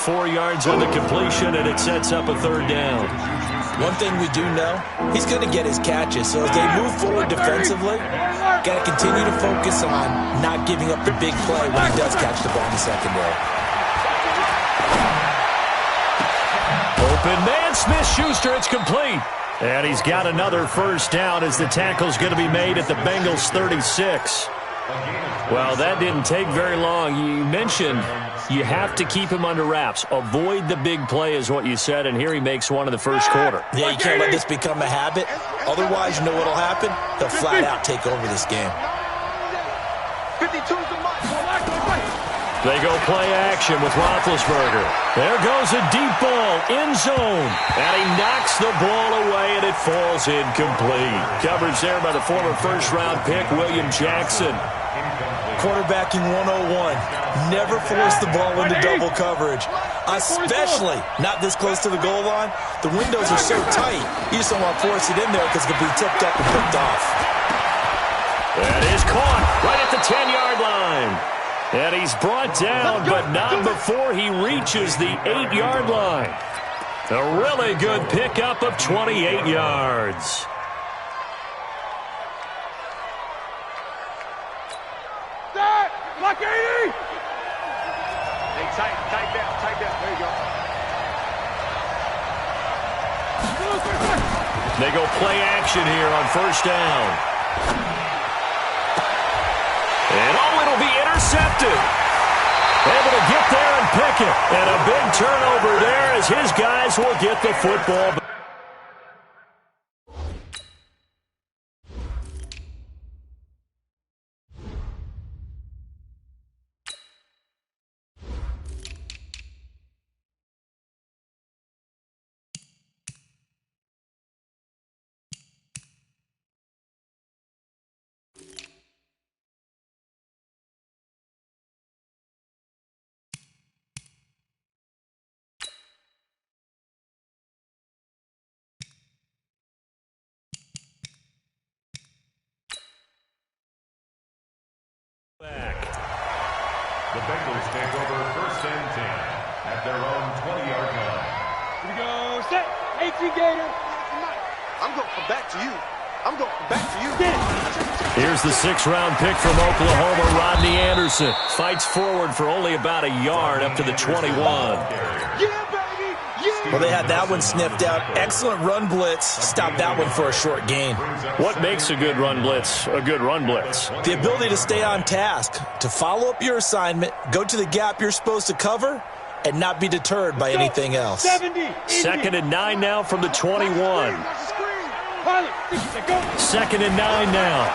4 yards on the completion, and it sets up a 3rd down. One thing we do know, he's going to get his catches. So as they move forward defensively, got to continue to focus on not giving up the big play when he does catch the ball in the secondary. Open man, Smith-Schuster, it's complete. And he's got another 1st down as the tackle's going to be made at the Bengals' 36. Well, that didn't take very long. You mentioned you have to keep him under wraps. Avoid the big play is what you said, and here he makes one in the 1st quarter. Yeah, you can't let this become a habit. Otherwise, you know what will happen? He'll flat out take over this game. They go play action with Roethlisberger. There goes a deep ball, end zone. And he knocks the ball away, and it falls incomplete. Coverage there by the former 1st-round pick, William Jackson. Quarterbacking 101. Never force the ball into double coverage, especially not this close to the goal line. The windows are so tight, you just don't want to force it in there because it could be tipped up and picked off. That is caught right at the 10-yard line. And he's brought down, but not before he reaches the 8-yard line. A really good pickup of 28 yards. Block 80! Hey, tight down. There you go. They go play action here on 1st down. And it'll be intercepted. Able to get there and pick it. And a big turnover there as his guys will get the football. The Bengals take over 1st and 10 at their own 20-yard line. Here we go. Set. 18 Gator. I'm going from back to you. Here's the 6th-round pick from Oklahoma, Rodney Anderson. Fights forward for only about a yard up to the 21. Well, they had that one sniffed out. Excellent run blitz. Stopped that one for a short gain. What makes a good run blitz a good run blitz? The ability to stay on task, to follow up your assignment, go to the gap you're supposed to cover, and not be deterred by anything else. 2nd and 9 now from the 21. 2nd and 9 now.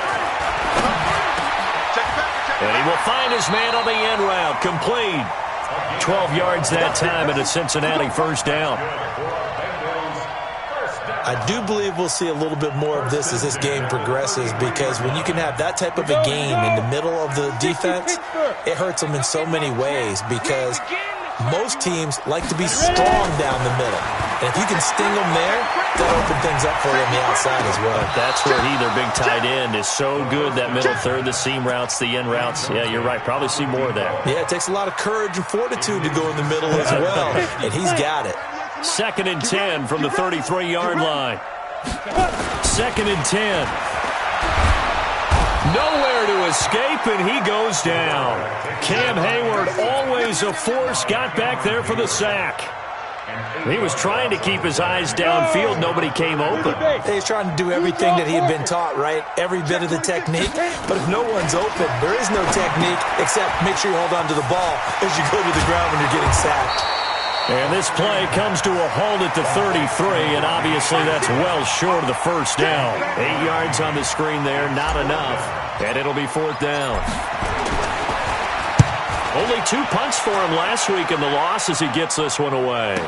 And he will find his man on the end route. Complete. 12 yards that time and a Cincinnati 1st down. I do believe we'll see a little bit more of this as this game progresses, because when you can have that type of a game in the middle of the defense, it hurts them in so many ways, because most teams like to be strong down the middle. And if you can sting them there, that'll open things up for you on the outside as well. That's where their big tight end, is so good, that middle third, the seam routes, the end routes. Yeah, you're right. Probably see more of that. Yeah, it takes a lot of courage and fortitude to go in the middle as well, and he's got it. 2nd and 10 from the 33-yard line. 2nd and 10. Nowhere to escape, and he goes down. Cam Hayward, always a force, got back there for the sack. He was trying to keep his eyes downfield. Nobody came open. He's trying to do everything that he had been taught, right? Every bit of the technique. But if no one's open, there is no technique except make sure you hold on to the ball as you go to the ground when you're getting sacked. And this play comes to a halt at the 33, and obviously that's well short of the 1st down. 8 yards on the screen there, not enough. And it'll be 4th down. Only 2 punts for him last week in the loss as he gets this one away.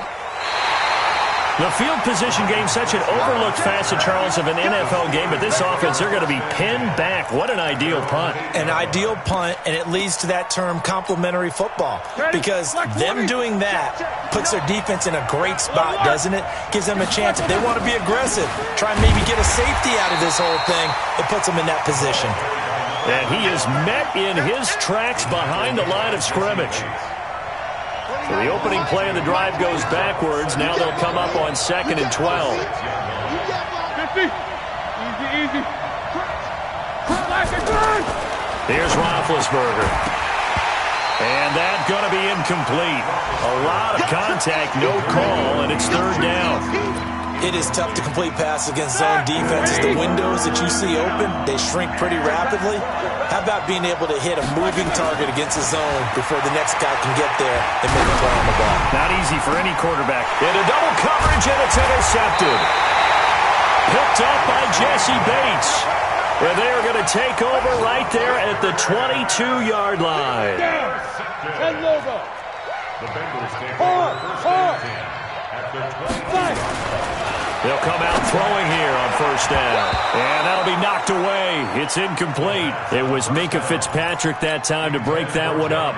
The field position game, such an overlooked facet, Charles, of an NFL game, but this offense, they're going to be pinned back. What an ideal punt. An ideal punt, and it leads to that term complementary football, because them doing that puts their defense in a great spot, doesn't it? Gives them a chance. If they want to be aggressive, try and maybe get a safety out of this whole thing, it puts them in that position. And he is met in his tracks behind the line of scrimmage. So the opening play of the drive goes backwards. Now they'll come up on 2nd and 12. Easy. Here's Roethlisberger. And that's going to be incomplete. A lot of contact, no call, and it's 3rd down. It is tough to complete passes against zone defenses. The windows that you see open, they shrink pretty rapidly. How about being able to hit a moving target against a zone before the next guy can get there and make a play on the ball? Not easy for any quarterback. Into double coverage, and it's intercepted. Picked up by Jesse Bates. Where they are going to take over right there at the 22-yard line. Ten logo. The Bengals take over first and 10 at their 25. They'll come out throwing here on 1st down. And that'll be knocked away. It's incomplete. It was Minkah Fitzpatrick that time to break that one up.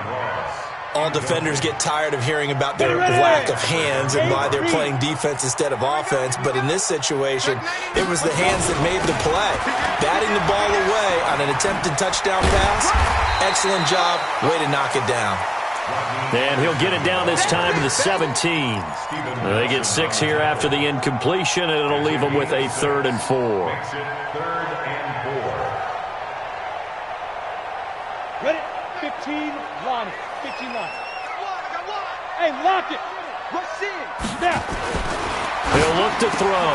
All defenders get tired of hearing about their lack of hands and why they're playing defense instead of offense. But in this situation, it was the hands that made the play. Batting the ball away on an attempted touchdown pass. Excellent job. Way to knock it down. And he'll get it down this time to the 17. They get 6 here after the incompletion, and it'll leave them with a 3rd and 4. Makes it 3rd and 4. Ready? 15, line it. 15 line. Hey, lock it. Rush in. Now. He'll look to throw.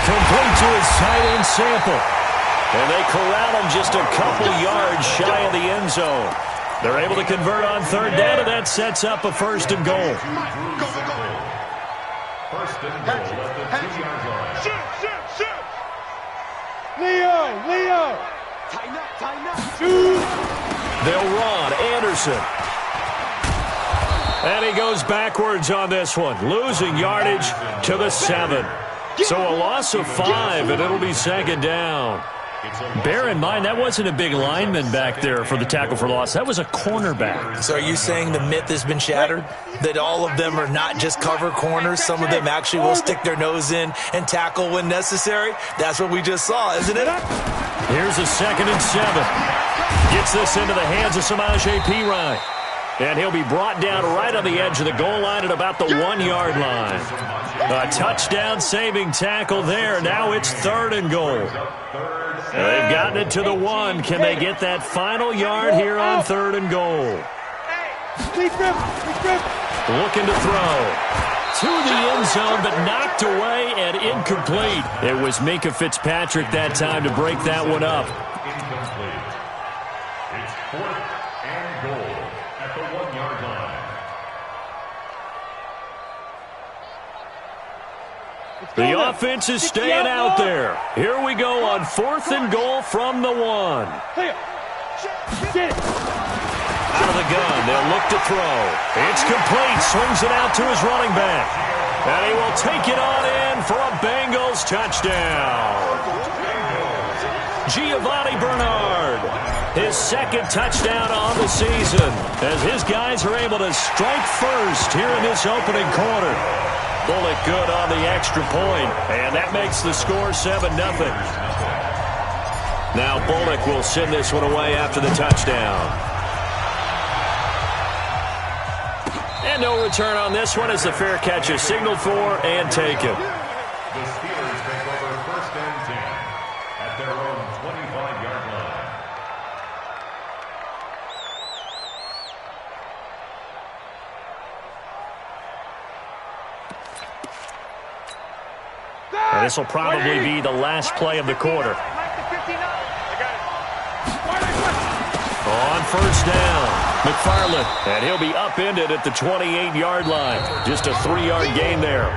Complete to his tight end Sample. And they corral him just a couple yards shy of the end zone. They're able to convert on 3rd down, and that sets up a 1st and goal. 1st and goal at the 2-yard line. Shoot. Leo. Tighten up. Shoot. They'll run. Anderson. And he goes backwards on this one, losing yardage to the 7. So a loss of 5, and it'll be 2nd down. Bear in mind, that wasn't a big lineman back there for the tackle for loss. That was a cornerback. So are you saying the myth has been shattered? That all of them are not just cover corners? Some of them actually will stick their nose in and tackle when necessary? That's what we just saw, isn't it? Here's a 2nd and 7. Gets this into the hands of Samaje Perine. And he'll be brought down right on the edge of the goal line at about the 1-yard line. A touchdown-saving tackle there. Now it's 3rd and goal. They've gotten it to the 1. Can they get that final yard here on 3rd and goal? Looking to throw. To the end zone, but knocked away and incomplete. It was Minkah Fitzpatrick that time to break that one up. Incomplete. It's 4th and goal at the 1-yard line. The offense is staying out there. Here we go on 4th and goal from the 1. Out of the gun, they'll look to throw. It's complete. Swings it out to his running back. And he will take it on in for a Bengals touchdown. Giovanni Bernard, his 2nd touchdown on the season, as his guys are able to strike first here in this opening quarter. Bullock good on the extra point, and that makes the score 7-0. Now Bullock will send this one away after the touchdown. And no return on this one as the fair catch is signaled for and taken. The Steelers take over 1st and 10 at their own 25-yard line. And this will probably be the last play of the quarter. On 1st down, McFarland, and he'll be upended at the 28-yard line. Just a 3-yard gain there.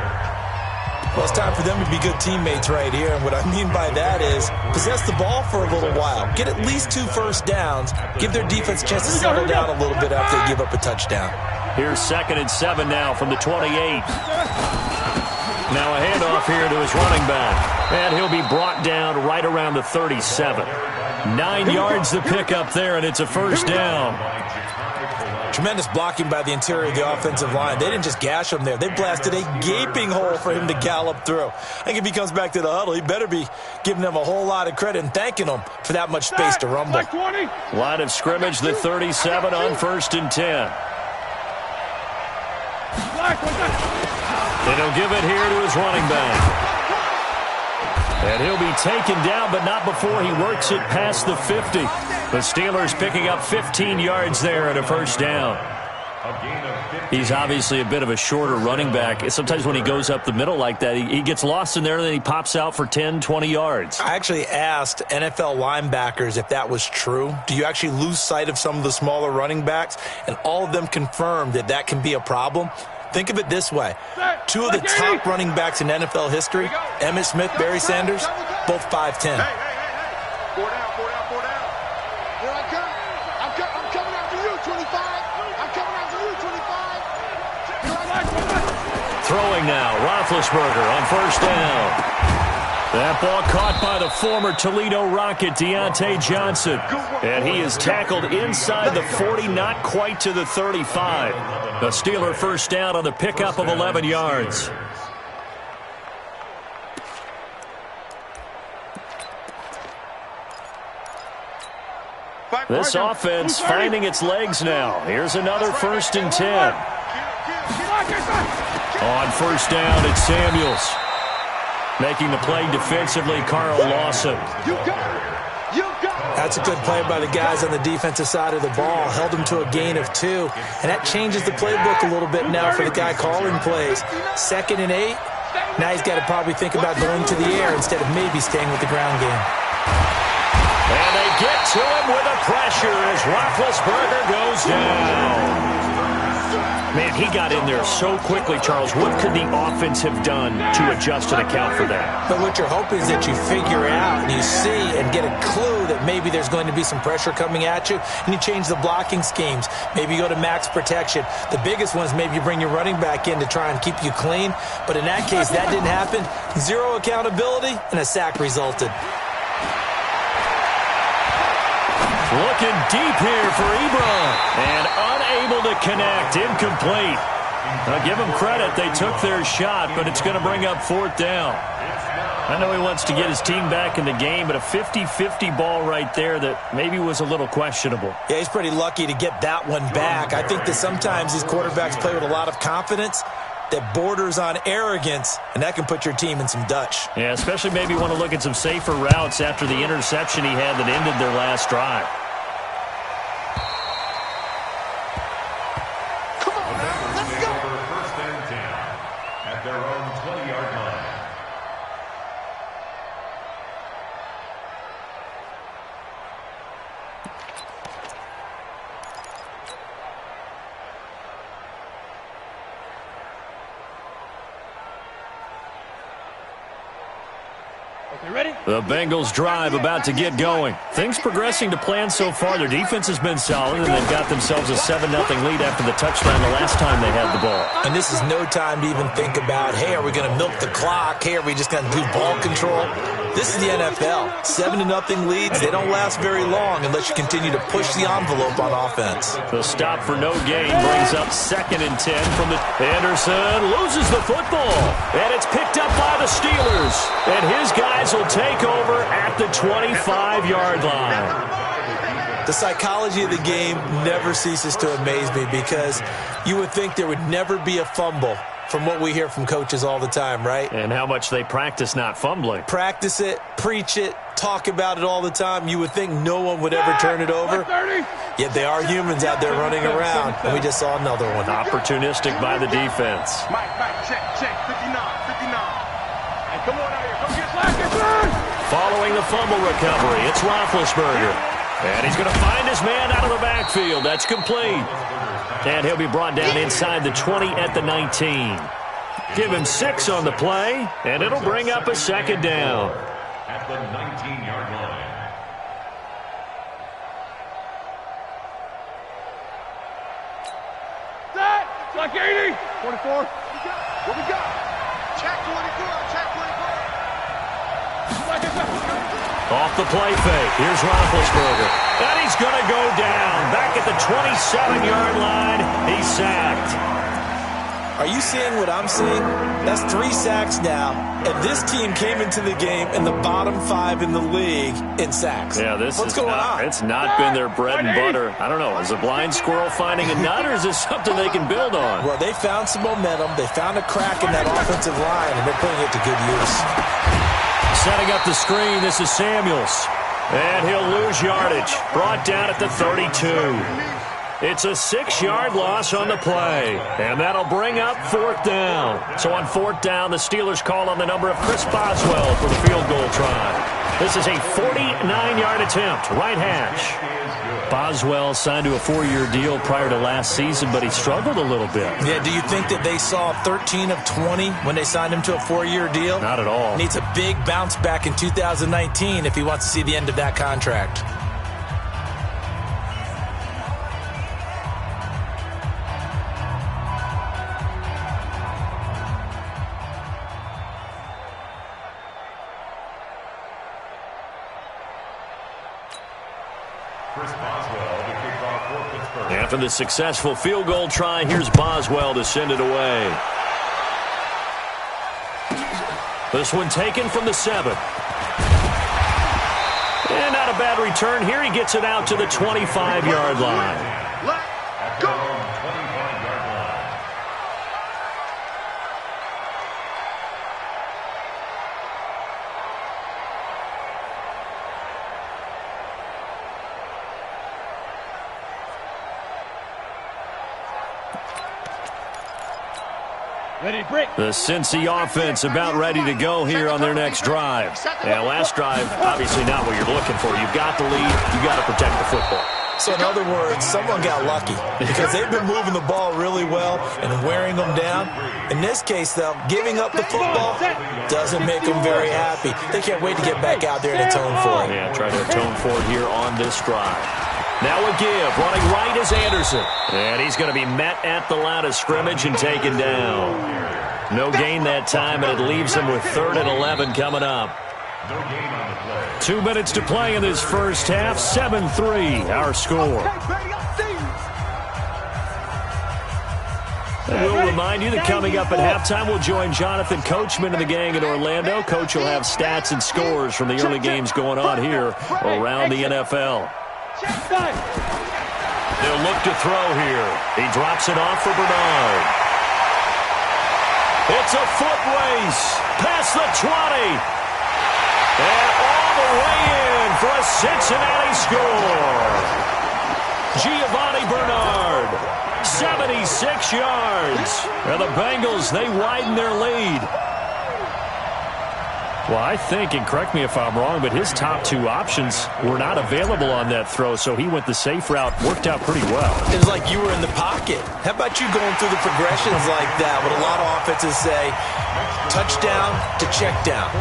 Well, it's time for them to be good teammates right here. And what I mean by that is possess the ball for a little while. Get at least 2 first downs. Give their defense a chance to settle down a little bit after they give up a touchdown. Here's 2nd and 7 now from the 28. Now a handoff here to his running back. And he'll be brought down right around the 37. 9 yards to pick up there, and it's a 1st down. Tremendous blocking by the interior of the offensive line. They didn't just gash him there. They blasted a gaping hole for him to gallop through. I think if he comes back to the huddle, he better be giving them a whole lot of credit and thanking them for that much space to rumble. Line of scrimmage, the 37 on 1st and 10. And he'll give it here to his running back. And he'll be taken down, but not before he works it past the 50. The Steelers picking up 15 yards there at a first down. He's obviously a bit of a shorter running back. Sometimes when he goes up the middle like that, he gets lost in there, and then he pops out for 10, 20 yards. I actually asked NFL linebackers if that was true. Do you actually lose sight of some of the smaller running backs? And all of them confirmed that that can be a problem. Think of it this way. Two of the top running backs in NFL history, Emmitt Smith, Barry Sanders, both 5'10". Hey. 4 down. Here I come. I'm coming after you, 25. I'm coming after you, 25. Here I come. Throwing now, Roethlisberger on first down. That ball caught by the former Toledo Rocket, Deontay Johnson. And he is tackled inside the 40, not quite to the 35. The Steeler first down on the pickup of 11 yards. This offense finding its legs now. Here's another 1st and 10. On first down, it's Samuels. Making the play defensively, Carl Lawson. That's a good play by the guys on the defensive side of the ball. Held him to a gain of 2. And that changes the playbook a little bit now for the guy calling plays. 2nd and 8. Now he's got to probably think about going to the air instead of maybe staying with the ground game. And they get to him with a pressure as Roethlisberger goes down. Man, he got in there so quickly, Charles. What could the offense have done to adjust and account for that? But what you're hoping is that you figure out and you see and get a clue that maybe there's going to be some pressure coming at you, and you change the blocking schemes. Maybe you go to max protection. The biggest one is maybe you bring your running back in to try and keep you clean. But in that case, that didn't happen. 0 accountability, and a sack resulted. Looking deep here for Ebron. And unable to connect. Incomplete. I'll give them credit. They took their shot, but it's going to bring up 4th down. I know he wants to get his team back in the game, but a 50-50 ball right there that maybe was a little questionable. Yeah, he's pretty lucky to get that one back. I think that sometimes these quarterbacks play with a lot of confidence that borders on arrogance, and that can put your team in some Dutch. Yeah, especially maybe want to look at some safer routes after the interception he had that ended their last drive. Come on, man. Let's go. First and 10 at their own 20-yard line. Okay, ready? The Bengals drive about to get going. Things progressing to plan so far. Their defense has been solid, and they've got themselves a 7-0 lead after the touchdown the last time they had the ball. And this is no time to even think about, hey, are we going to milk the clock? Hey, are we just going to do ball control? This is the NFL. 7-0 leads, they don't last very long unless you continue to push the envelope on offense. The stop for no gain brings up 2nd and 10 from the... Anderson loses the football, and it's picked up by the Steelers. And his guys will take over at the 25-yard line. The psychology of the game never ceases to amaze me because you would think there would never be a fumble from what we hear from coaches all the time, right? And how much they practice not fumbling. Practice it, preach it, talk about it all the time. You would think no one would ever turn it over. Yet they are humans out there running around, and we just saw another one. Opportunistic by the defense. Mike, check, 59. Hey, come on out here. Come get slack. Following the fumble recovery, it's Roethlisberger. And he's going to find his man out of the backfield. That's complete. And he'll be brought down inside the 20 at the 19. Give him 6 on the play, and it'll bring up a 2nd down. At the 19-yard line. Set. Like 80. 24. What we got? Check 24. Check 24. Off the play fake. Here's Roethlisberger. And he's going to go down. Back at the 27-yard line. He's sacked. Are you seeing what I'm seeing? That's 3 sacks now, and this team came into the game in the bottom 5 in the league in sacks. Yeah, What's going on? It's not been their bread and butter. I don't know. Is a blind squirrel finding a nut, or is this something they can build on? Well, they found some momentum. They found a crack in that offensive line, and they're putting it to good use. Setting up the screen, this is Samuels. And he'll lose yardage. Brought down at the 32. It's a 6-yard loss on the play. And that'll bring up 4th down. So on 4th down, the Steelers call on the number of Chris Boswell for the field goal try. This is a 49-yard attempt, right hash. Boswell signed to a 4-year deal prior to last season, but he struggled a little bit. Yeah, do you think that they saw 13 of 20 when they signed him to a 4-year deal? Not at all. Needs a big bounce back in 2019 if he wants to see the end of that contract. After the successful field goal try, here's Boswell to send it away. This one taken from the 7. And not a bad return here. He gets it out to the 25-yard line. Let's go! The Cincy offense about ready to go here on their next drive. And last drive, obviously not what you're looking for. You've got the lead. You've got to protect the football. So in other words, someone got lucky because they've been moving the ball really well and wearing them down. In this case, though, giving up the football doesn't make them very happy. They can't wait to get back out there and atone for it. Yeah, try to atone for it here on this drive. Now a give. Running right is Anderson. And he's going to be met at the line of scrimmage and taken down. No gain that time, and it leaves him with 3rd and 11 coming up. 2 minutes to play in this first half. 7-3, our score. And we'll remind you that coming up at halftime, we'll join Jonathan Coachman and the gang in Orlando. Coach will have stats and scores from the early games going on here around the NFL. They'll look to throw here. He drops it off for Bernard. It's a foot race past the 20. And all the way in for a Cincinnati score. Giovanni Bernard, 76 yards. And the Bengals, they widen their lead. Well, I think, and correct me if I'm wrong, but his top 2 options were not available on that throw, so he went the safe route. Worked out pretty well. It was like you were in the pocket. How about you going through the progressions like that? What a lot of offenses say, touchdown to check down.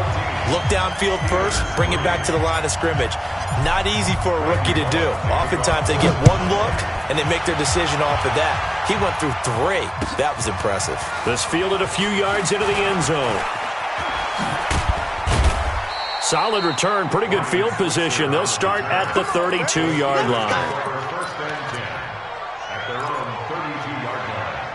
Look downfield first, bring it back to the line of scrimmage. Not easy for a rookie to do. Oftentimes they get one look, and they make their decision off of that. He went through 3. That was impressive. This fielded a few yards into the end zone. Solid return, pretty good field position. They'll start at the 32-yard line. First and 10 at their own 32-yard line.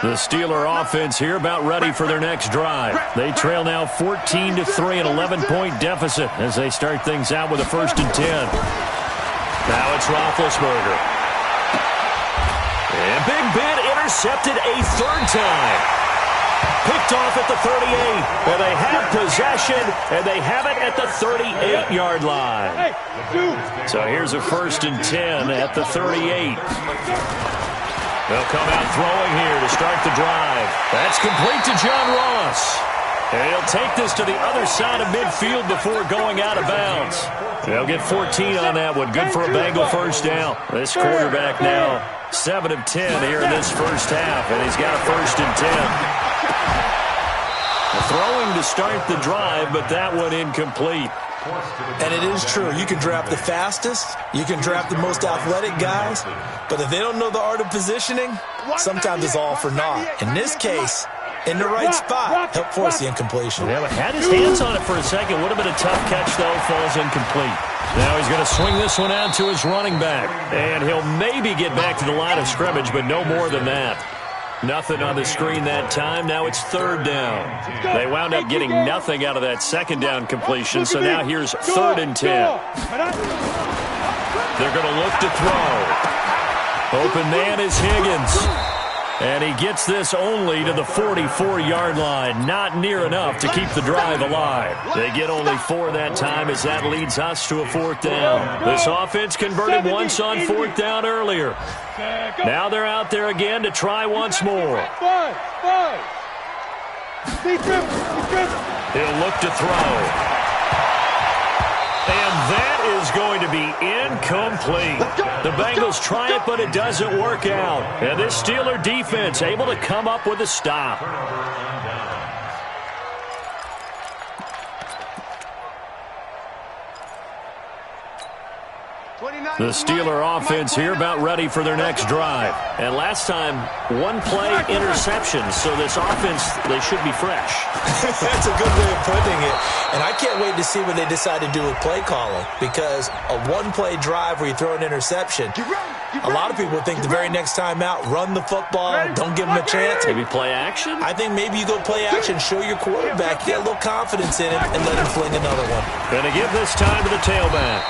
The Steeler offense here about ready for their next drive. They trail now 14-3, an 11-point deficit as they start things out with a 1st and 10. Now it's Roethlisberger. And Big Ben intercepted a 3rd time. Picked off at the 38. And they have possession, and they have it at the 38-yard line. So here's a 1st and 10 at the 38. They'll come out throwing here to start the drive. That's complete to John Ross. And he'll take this to the other side of midfield before going out of bounds. They'll get 14 on that one. Good for a Bengal 1st down. This quarterback now 7 of 10 here in this first half, and he's got a 1st and 10. Throwing to start the drive, but that one incomplete. And it is true. You can draft the fastest. You can draft the most athletic guys. But if they don't know the art of positioning, sometimes it's all for naught. In this case, in the right spot. Helped force the incompletion. Yeah, but had his hands on it for a second. Would have been a tough catch, though. Falls incomplete. Now he's going to swing this one out to his running back. And he'll maybe get back to the line of scrimmage, but no more than that. Nothing on the screen that time. Now it's third down. They wound up getting nothing out of that second down completion, so now here's 3rd and 10. They're going to look to throw. Open man is Higgins. And he gets this only to the 44-yard line. Not near enough to keep the drive alive. They get only 4 that time as that leads us to a 4th down. This offense converted once on 4th down earlier. Now they're out there again to try once more. He'll look to throw. And that is going to be incomplete. The Bengals try it, but it doesn't work out. And this Steeler defense able to come up with a stop. The Steeler offense here about ready for their next drive. And last time, 1-play interception. So this offense, they should be fresh. That's a good way of putting it. And I can't wait to see what they decide to do with play calling. Because a 1-play drive where you throw an interception, a lot of people think the very next time out, run the football, don't give them a chance. Maybe play action? I think maybe you go play action, show your quarterback, get a little confidence in him, and let him fling another one. Going to give this time to the tailback.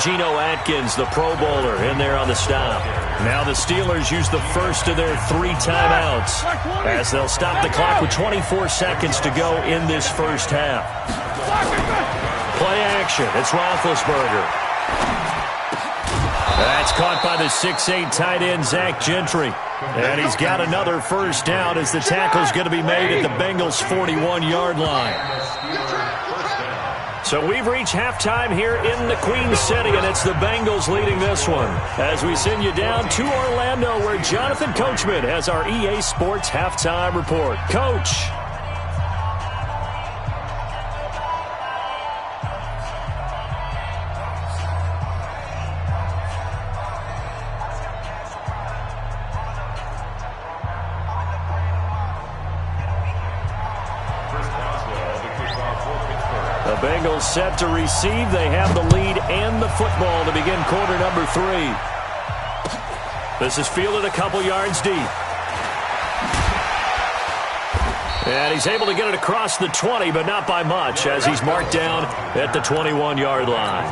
Geno Atkins, the Pro Bowler, in there on the stop. Now the Steelers use the first of their 3 timeouts as they'll stop the clock with 24 seconds to go in this first half. Play action. It's Roethlisberger. That's caught by the 6'8" tight end, Zach Gentry. And he's got another first down as the tackle's going to be made at the Bengals' 41-yard line. So we've reached halftime here in the Queen City, and it's the Bengals leading this one. As we send you down to Orlando, where Jonathan Coachman has our EA Sports Halftime Report. Coach. The Bengals set to receive. They have the lead and the football to begin quarter number 3. This is fielded a couple yards deep. And he's able to get it across the 20, but not by much, as he's marked down at the 21-yard line.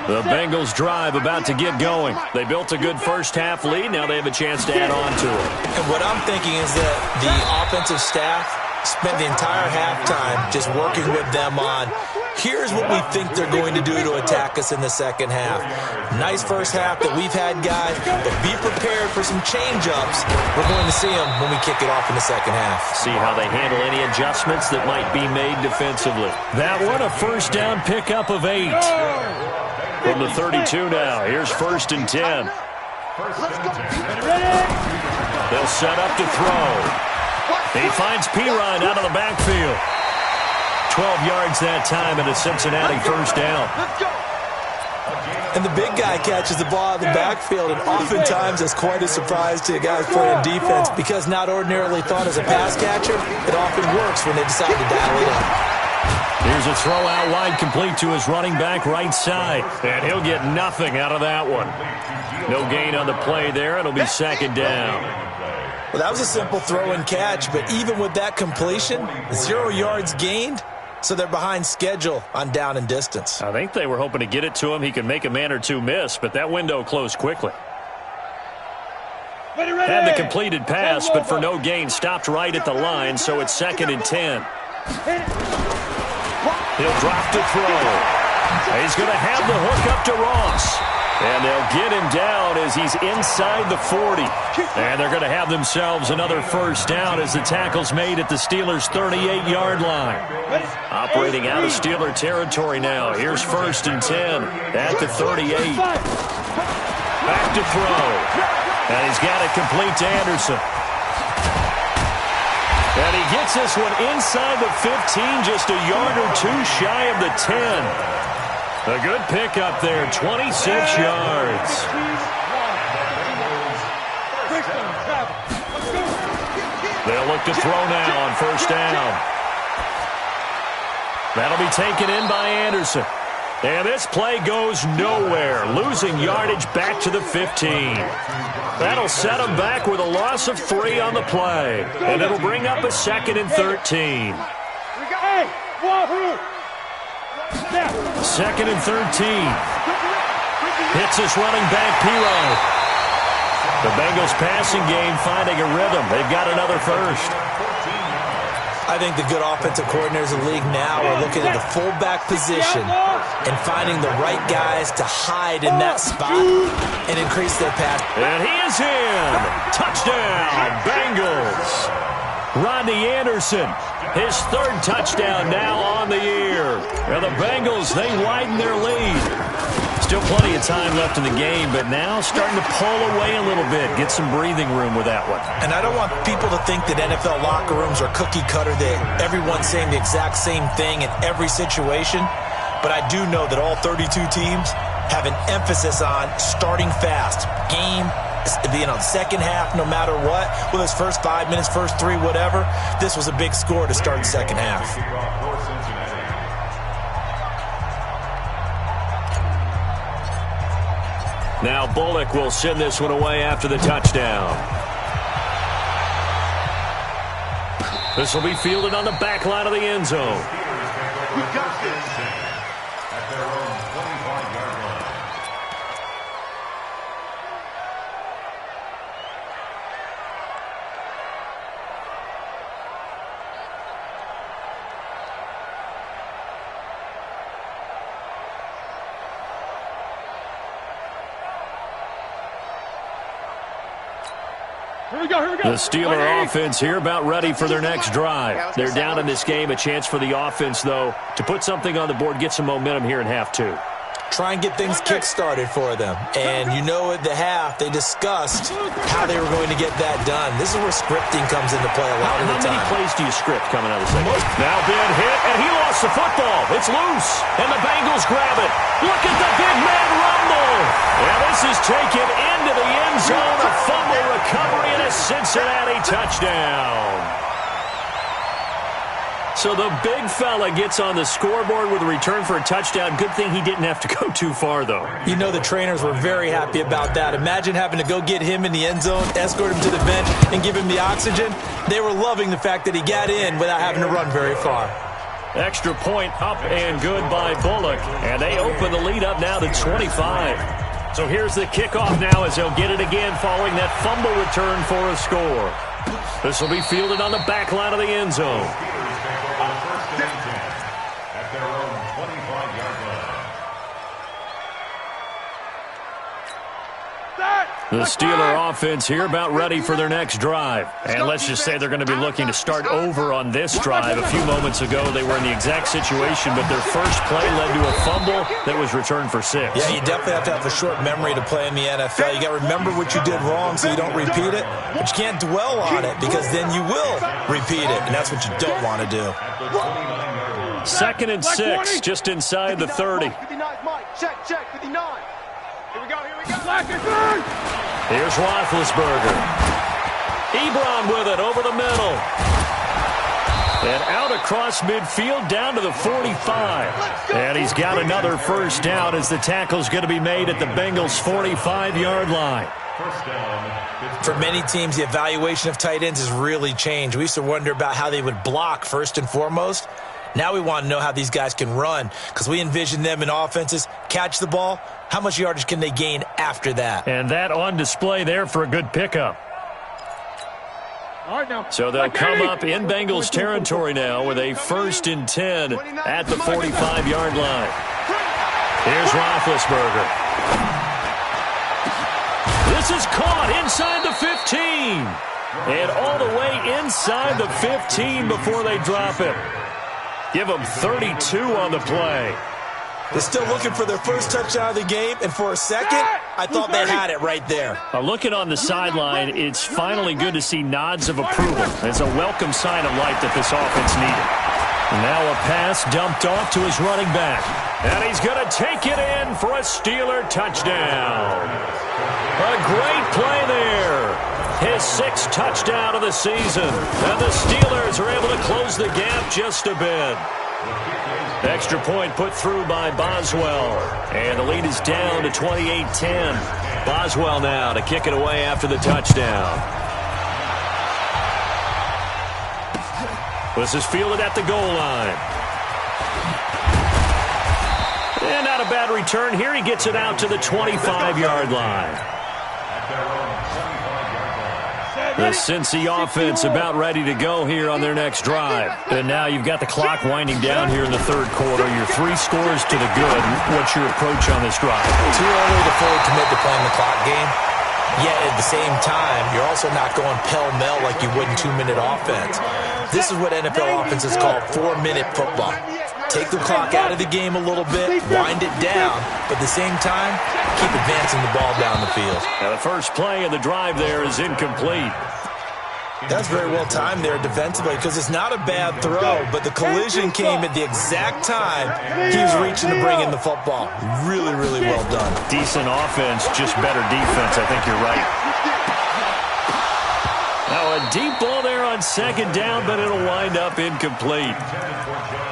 The Bengals drive about to get going. They built a good first-half lead. Now they have a chance to add on to it. And what I'm thinking is that the offensive staff spent the entire halftime just working with them on, here's what we think they're going to do to attack us in the second half. Nice first half that we've had, guys, but be prepared for some change-ups. We're going to see them when we kick it off in the second half. See how they handle any adjustments that might be made defensively. That one, a first down pickup of 8. From the 32 now. Here's 1st and 10. They'll set up to throw. He finds Pirine out of the backfield. 12 yards that time and a Cincinnati first down. And the big guy catches the ball out of the backfield, and oftentimes it's quite a surprise to guys playing defense because not ordinarily thought as a pass catcher, it often works when they decide to dial it up. Here's a throw out wide, complete to his running back right side. And he'll get nothing out of that one. No gain on the play there. It'll be 2nd down. Well, that was a simple throw and catch, but even with that completion, 0 yards gained, so they're behind schedule on down and distance. I think they were hoping to get it to him. He could make a man or two miss, but that window closed quickly. Had the completed pass, but for no gain, stopped right at the line, so it's 2nd and 10. He'll drop to throw. He's going to have the hook up to Ross. And they'll get him down as he's inside the 40. And they're going to have themselves another first down as the tackle's made at the Steelers' 38-yard line. Operating out of Steeler territory now. Here's 1st and 10 at the 38. Back to throw. And he's got it complete to Anderson. And he gets this one inside the 15, just a yard or 2 shy of the 10. A good pickup there, 26 yards. They'll look to throw now on first down. That'll be taken in by Anderson. And this play goes nowhere, losing yardage back to the 15. That'll set them back with a loss of 3 on the play. And it'll bring up a 2nd and 13. 2nd and 13. Hits his running back, Pirro. The Bengals passing game finding a rhythm. They've got another first. I think the good offensive coordinators in the league now are looking at the fullback position and finding the right guys to hide in that spot and increase their pass. And he is in. Touchdown, Bengals. Rodney Anderson, his 3rd touchdown now on the year. And the Bengals, they widen their lead. Still plenty of time left in the game, but now starting to pull away a little bit. Get some breathing room with that one. And I don't want people to think that NFL locker rooms are cookie cutter, that everyone's saying the exact same thing in every situation. But I do know that all 32 teams have an emphasis on starting fast. Game, being on the second half, no matter what. Whether it's first 5 minutes, first 3, whatever. This was a big score to start the second half. Now Bullock will send this one away after the touchdown. This will be fielded on the back line of the end zone. We got this. At their own 25-yard line. The Steeler offense here about ready for their next drive. They're down in this game. A chance for the offense, though, to put something on the board, get some momentum here in half 2. Try and get things kick-started for them. And you know at the half, they discussed how they were going to get that done. This is where scripting comes into play a lot of the time. How many plays do you script coming out of the second? Now Ben hit, and he lost the football. It's loose, and the Bengals grab it. Look at the big man rumble. And this is taken into the end zone. A fumble recovery and a Cincinnati touchdown. So the big fella gets on the scoreboard with a return for a touchdown. Good thing he didn't have to go too far, though. You know the trainers were very happy about that. Imagine having to go get him in the end zone, escort him to the bench, and give him the oxygen. They were loving the fact that he got in without having to run very far. Extra point up and good by Bullock. And they open the lead up now to 25. So here's the kickoff now as they'll get it again following that fumble return for a score. This will be fielded on the back line of the end zone. At their own 25-yard line. The Steeler offense here about ready for their next drive. And let's just say they're going to be looking to start over on this drive. A few moments ago, they were in the exact situation, but their first play led to a fumble that was returned for 6. Yeah, you definitely have to have a short memory to play in the NFL. You got to remember what you did wrong so you don't repeat it, but you can't dwell on it because then you will repeat it, and that's what you don't want to do. 2nd and 6, just inside the 30. 59, Mike. Check, 59. Here we go. Here's Roethlisberger. Ebron with it over the middle. And out across midfield down to the 45. And he's got another first down as the tackle's going to be made at the Bengals' 45-yard line. For many teams, the evaluation of tight ends has really changed. We used to wonder about how they would block first and foremost. Now we want to know how these guys can run because we envision them in offenses, catch the ball. How much yardage can they gain after that? And that on display there for a good pickup. So they'll come up in Bengals territory now with a 1st and 10 at the 45-yard line. Here's Roethlisberger. This is caught inside the 15. And all the way inside the 15 before they drop it. Give them 32 on the play. They're still looking for their first touchdown of the game, and for a second, I thought they had it right there. Looking on the sideline, it's finally good to see nods of approval. It's a welcome sign of life that this offense needed. Now a pass dumped off to his running back. And he's going to take it in for a Steeler touchdown. A great play there. his 6th touchdown of the season. And the Steelers are able to close the gap just a bit. Extra point put through by Boswell. And the lead is down to 28-10. Boswell now to kick it away after the touchdown. This is fielded at the goal line. And not a bad return here. He gets it out to the 25-yard line. The Cincy offense about ready to go here on their next drive. And now you've got the clock winding down here in the third quarter. You're 3 scores to the good. What's your approach on this drive? Too early to fully commit to playing the clock game. Yet at the same time, you're also not going pell-mell like you would in 2-minute offense. This is what NFL offenses call 4-minute football. Take the clock out of the game a little bit, wind it down, but at the same time, keep advancing the ball down the field. Now the first play of the drive there is incomplete. That's very well timed there defensively because it's not a bad throw, but the collision came at the exact time he was reaching to bring in the football. Really, really well done. Decent offense, just better defense. I think you're right. Now a deep ball there on second down, but it'll wind up incomplete.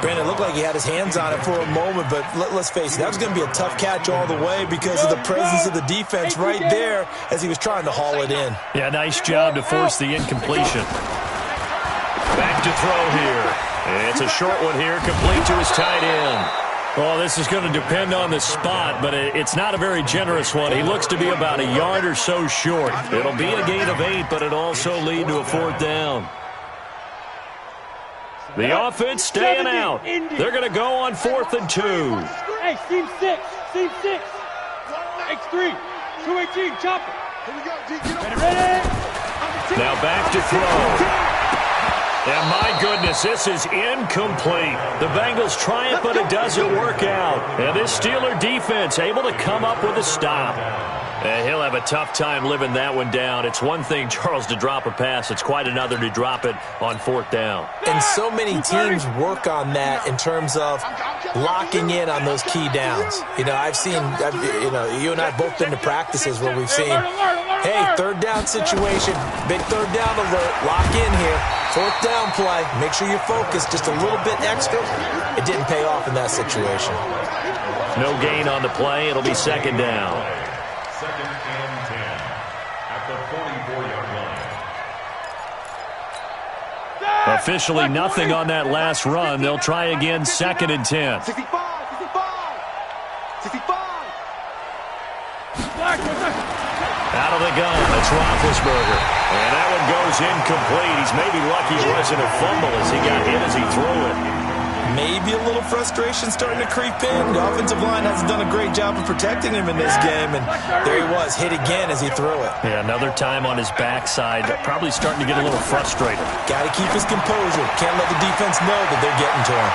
Brandon, it looked like he had his hands on it for a moment, but let's face it, that was going to be a tough catch all the way because of the presence of the defense right there as he was trying to haul it in. Yeah, nice job to force the incompletion. Back to throw here. It's a short one here, complete to his tight end. Well, this is going to depend on the spot, but it's not a very generous one. He looks to be about a yard or so short. It'll be a gain of 8, but it'll also lead to a 4th down. The offense staying out. They're going to go on 4th and 2. Hey, seam 6. X3. 218, chop it. Here we go, D. Get over. Ready? Now back to throw. And my goodness, this is incomplete. The Bengals try it, but it doesn't work out. And this Steeler defense able to come up with a stop. And he'll have a tough time living that one down. It's one thing, Charles, to drop a pass. It's quite another to drop it on 4th down. And so many teams work on that in terms of locking in on those key downs. You know, you and I have both been to practices where we've seen, hey, 3rd down situation, big 3rd down alert, lock in here. 4th down play, make sure you're focused just a little bit extra. It didn't pay off in that situation. No gain on the play. It'll be 2nd down. 2nd and 10 at the 44-yard line. Officially nothing on that last run. They'll try again 2nd and 10. 65. Out of the gun, that's Roethlisberger. And that one goes incomplete. He's maybe lucky it wasn't a fumble as he got hit as he threw it. Maybe a little frustration starting to creep in. The offensive line hasn't done a great job of protecting him in this game, and there he was, hit again as he threw it. Yeah, another time on his backside, probably starting to get a little frustrated. Got to keep his composure. Can't let the defense know that they're getting to him.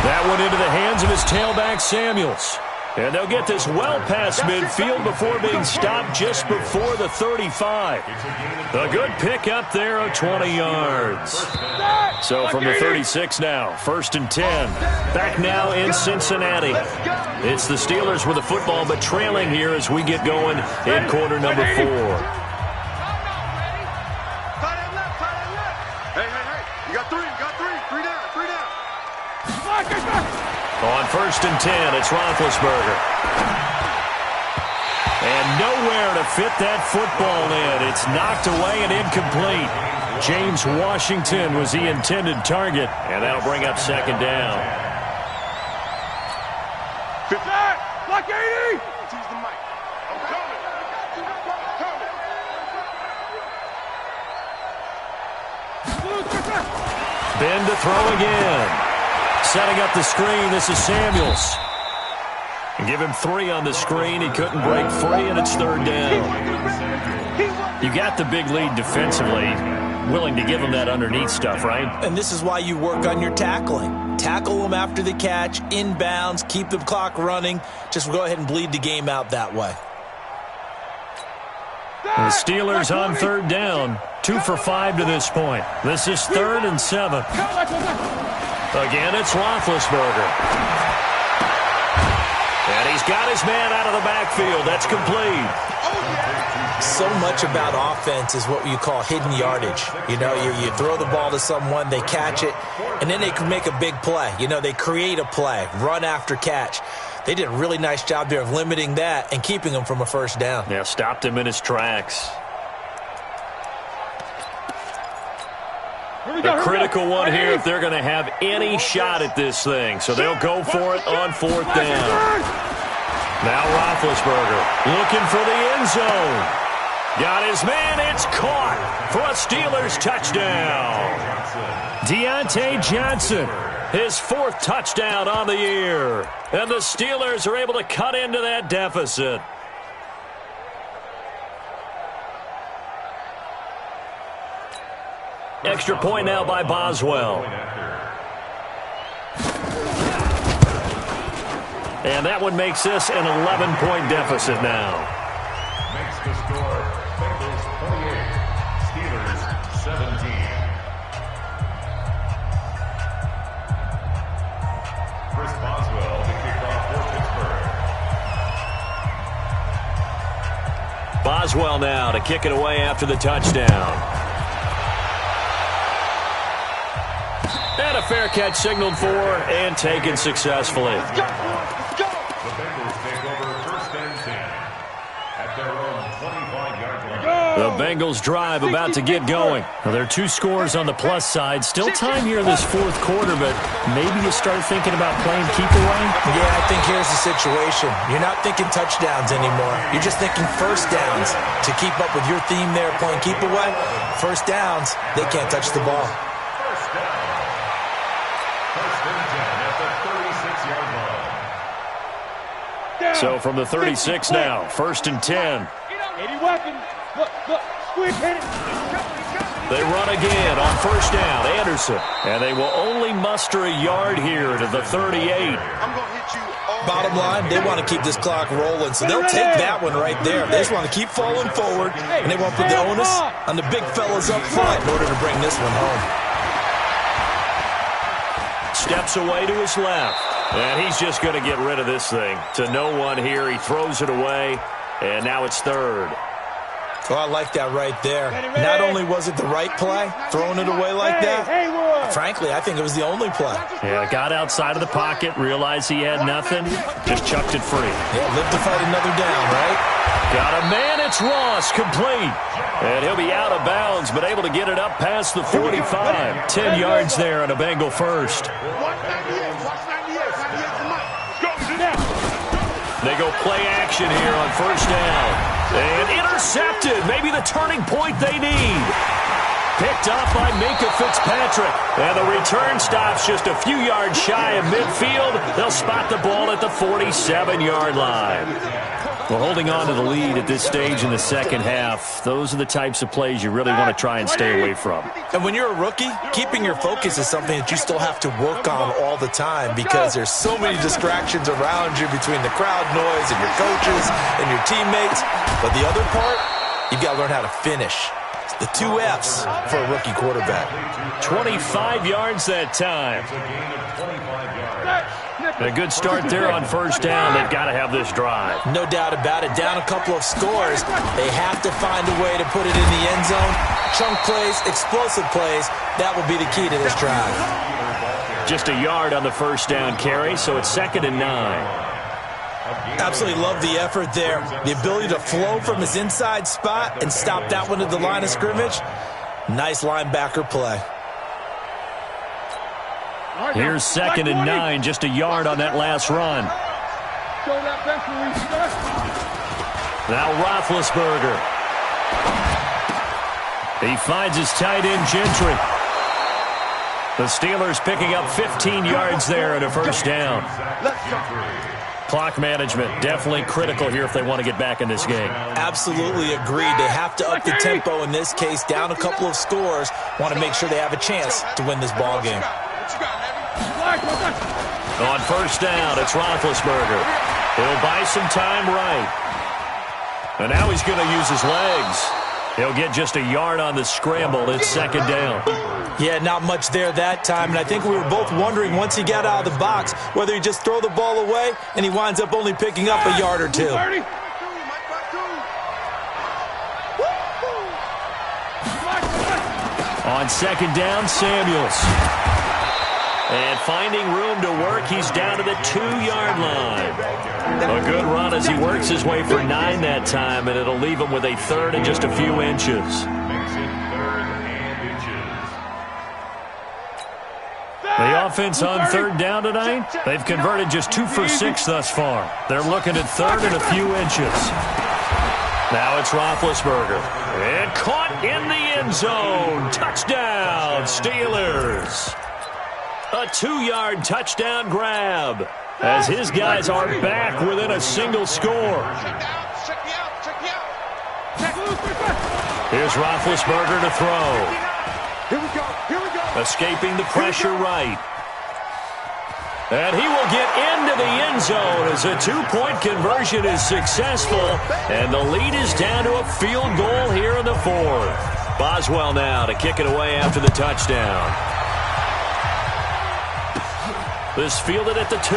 That one into the hands of his tailback, Samuels. And they'll get this well past midfield before being stopped just before the 35. A good pick up there of 20 yards. So from the 36 now, 1st and 10. Back now in Cincinnati. It's the Steelers with the football, but trailing here as we get going in quarter number 4. Hey. You got 3. 3 down. On 1st and 10, it's Roethlisberger. And nowhere to fit that football in. It's knocked away and incomplete. James Washington was the intended target, and that'll bring up 2nd down. Block 80! Tease the mic. I'm coming. Ben to throw again. Setting up the screen, this is Samuels. And give him 3 on the screen. He couldn't break free, and it's 3rd down. You got the big lead defensively. Willing to give him that underneath stuff, right? And this is why you work on your tackling. Tackle them after the catch, inbounds, keep the clock running. Just go ahead and bleed the game out that way. The Steelers on 3rd down. 2 for 5 to this point. This is 3rd and 7. Again, it's Roethlisberger. And he's got his man out of the backfield. That's complete. So much about offense is what you call hidden yardage. You know, you throw the ball to someone, they catch it, and then they can make a big play. You know, they create a play, run after catch. They did a really nice job there of limiting that and keeping him from a first down. Yeah, stopped him in his tracks. A critical one here if they're going to have any shot at this thing. So they'll go for it on fourth down. Now Roethlisberger looking for the end zone. Got his man. It's caught for a Steelers touchdown. Deontay Johnson, his 4th touchdown on the year. And the Steelers are able to cut into that deficit. Extra point now by Boswell. And that one makes this an 11-point deficit now. Makes the score Bengals 28, Steelers 17. Chris Boswell to kick off for Pittsburgh. Boswell now to kick it away after the touchdown. And a fair catch signaled for and taken successfully. The Bengals take over first and 10 at their own 25-yard line. The Bengals drive about to get going. Well, there are 2 scores on the plus side. Still time here in this 4th quarter, but maybe you start thinking about playing keep away? Yeah, I think here's the situation. You're not thinking touchdowns anymore. You're just thinking first downs. To keep up with your theme there, playing keep away, first downs, they can't touch the ball. So from the 36 now, 1st and 10. 80 weapons. Look, squeeze, hit it. They run again on first down, Anderson. And they will only muster a yard here to the 38. Bottom line, they want to keep this clock rolling, so they'll take that one right there. They just want to keep falling forward, and they want to put the onus on the big fellas up front in order to bring this one home. Steps away to his left. And he's just going to get rid of this thing. To no one here. He throws it away. And now it's 3rd. Oh, I like that right there. Not only was it the right play, throwing it away like that, frankly, I think it was the only play. Yeah, got outside of the pocket, realized he had nothing, just chucked it free. Yeah, live to fight another down, right? Got a man, it's Ross, complete. And he'll be out of bounds, but able to get it up past the 45. 10 yards there on a Bengal first. They go play action here on first down. And intercepted. Maybe the turning point they need. Picked off by Minkah Fitzpatrick. And the return stops just a few yards shy of midfield. They'll spot the ball at the 47-yard line. Well, holding on to the lead at this stage in the second half, those are the types of plays you really want to try and stay away from. And when you're a rookie, keeping your focus is something that you still have to work on all the time because there's so many distractions around you between the crowd noise and your coaches and your teammates. But the other part, you've got to learn how to finish. It's the 2 F's for a rookie quarterback. 25 yards that time. A good start there on first down. They've got to have this drive. No doubt about it. Down a couple of scores. They have to find a way to put it in the end zone. Chunk plays, explosive plays. That will be the key to this drive. Just a yard on the first down carry, so it's 2nd and 9. Absolutely love the effort there. The ability to flow from his inside spot and stop that one at the line of scrimmage. Nice linebacker play. Here's 2nd and 9, just a yard on that last run. Now Roethlisberger. He finds his tight end, Gentry. The Steelers picking up 15 yards there and a first down. Clock management definitely critical here if they want to get back in this game. Absolutely agreed. They have to up the tempo in this case. Down a couple of scores. Want to make sure they have a chance to win this ball game. On first down, it's Roethlisberger. He'll buy some time right. And now he's going to use his legs. He'll get just a yard on the scramble. It's 2nd down. Yeah, not much there that time. And I think we were both wondering once he got out of the box whether he just throw the ball away and he winds up only picking up a yard or 2. On second down, Samuels. And finding room to work, he's down to the 2-yard line. A good run as he works his way for 9 that time, and it'll leave him with a third and just a few inches. The offense on third down tonight, they've converted just 2 for 6 thus far. They're looking at third and a few inches. Now it's Roethlisberger. And caught in the end zone. Touchdown, Steelers. A 2-yard touchdown grab as his guys are back within a single score. Here's Roethlisberger to throw. Here we go. Escaping the pressure right. And he will get into the end zone as a 2-point conversion is successful. And the lead is down to a field goal here in the 4th. Boswell now to kick it away after the touchdown. This fielded at the 2.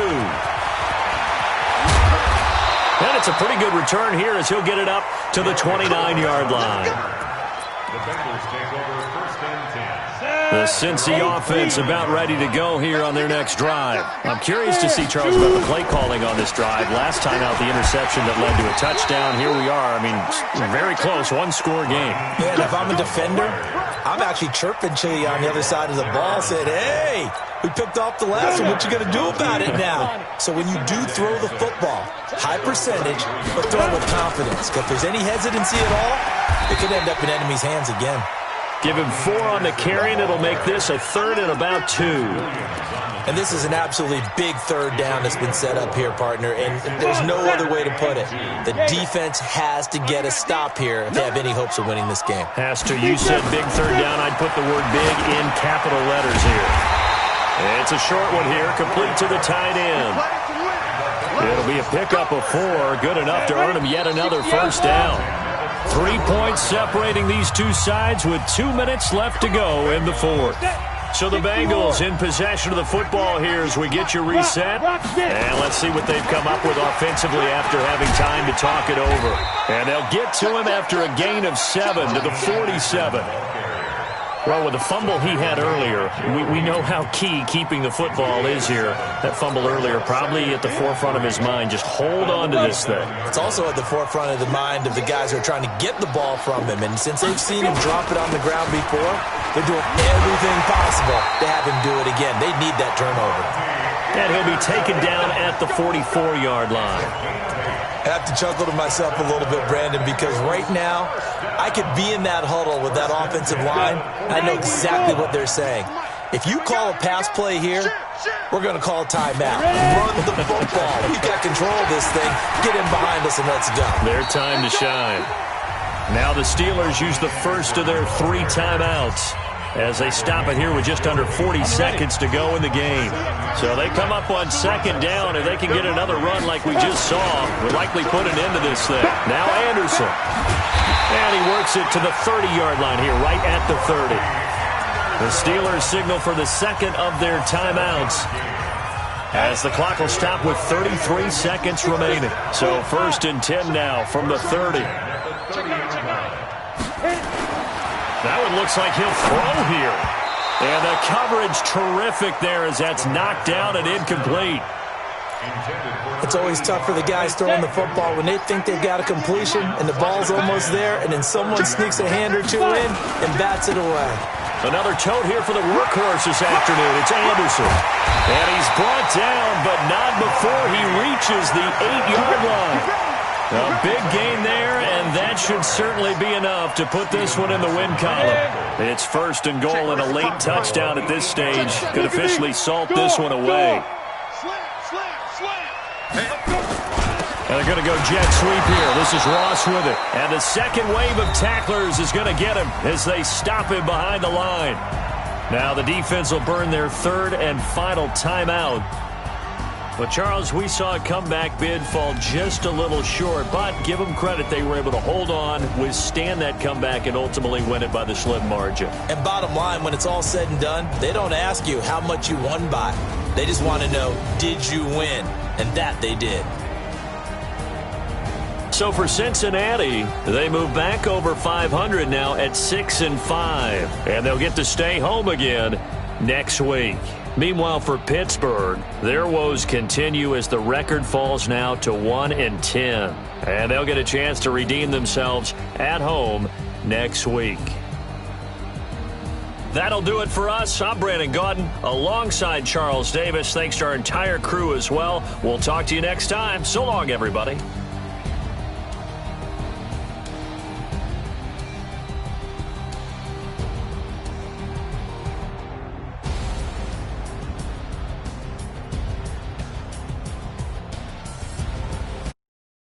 And it's a pretty good return here as he'll get it up to the 29-yard line. The Bengals take over first and 10. The Cincy offense about ready to go here on their next drive. I'm curious to see, Charles, about the play calling on this drive. Last time out, the interception that led to a touchdown. Here we are. I mean, very close, one-score game. Yeah, and if I'm a defender, I'm actually chirping to you on the other side of the ball, saying, hey, we picked off the last one. What you going to do about it now? So when you do throw the football, high percentage, but throw it with confidence. If there's any hesitancy at all, it could end up in enemy's hands again. Give him 4 on the carry, and it'll make this a third and about 2. And this is an absolutely big third down that's been set up here, partner, and there's no other way to put it. The defense has to get a stop here if they have any hopes of winning this game. Has to. You said big third down. I'd put the word big in capital letters here. It's a short one here, complete to the tight end. It'll be a pickup of 4, good enough to earn him yet another first down. 3 points separating these two sides with 2 minutes left to go in the 4th. So the Bengals in possession of the football here as we get you reset. And let's see what they've come up with offensively after having time to talk it over. And they'll get to him after a gain of 7 to the 47. Well, with the fumble he had earlier, we know how key keeping the football is here. That fumble earlier probably at the forefront of his mind. Just hold on to this thing. It's also at the forefront of the mind of the guys who are trying to get the ball from him. And since they've seen him drop it on the ground before, they're doing everything possible to have him do it again. They need that turnover. And he'll be taken down at the 44-yard line. I have to chuckle to myself a little bit, Brandon, because right now I could be in that huddle with that offensive line. I know exactly what they're saying. If you call a pass play here, we're going to call a timeout. Run the football. We've got control of this thing. Get in behind us and let's go. Their time to shine. Now the Steelers use the first of their 3 timeouts as they stop it here with just under 40 seconds to go in the game. So they come up on second down, and they can get another run like we just saw. Would likely put an end to this thing. Now Anderson. And he works it to the 30-yard line here, right at the 30. The Steelers signal for the second of their timeouts as the clock will stop with 33 seconds remaining. So first and 10 now from the 30. That one looks like he'll throw here. And the coverage terrific there as that's knocked down and incomplete. It's always tough for the guys throwing the football when they think they've got a completion and the ball's almost there, and then someone sneaks a hand or two in and bats it away. Another tote here for the workhorse this afternoon. It's Anderson. And he's brought down, but not before he reaches the 8-yard line. A big gain there, and that should certainly be enough to put this one in the win column. It's first and goal, and a late touchdown at this stage could officially salt this one away. And they're going to go jet sweep here. This is Ross with it. And the second wave of tacklers is going to get him as they stop him behind the line. Now the defense will burn their third and final timeout. But, Charles, we saw a comeback bid fall just a little short, but give them credit. They were able to hold on, withstand that comeback, and ultimately win it by the slim margin. And bottom line, when it's all said and done, they don't ask you how much you won by. They just want to know, did you win? And that they did. So for Cincinnati, they move back over 500 now at 6-5. And they'll get to stay home again next week. Meanwhile, for Pittsburgh, their woes continue as the record falls now to 1-10. And they'll get a chance to redeem themselves at home next week. That'll do it for us. I'm Brandon Gaudin alongside Charles Davis. Thanks to our entire crew as well. We'll talk to you next time. So long, everybody.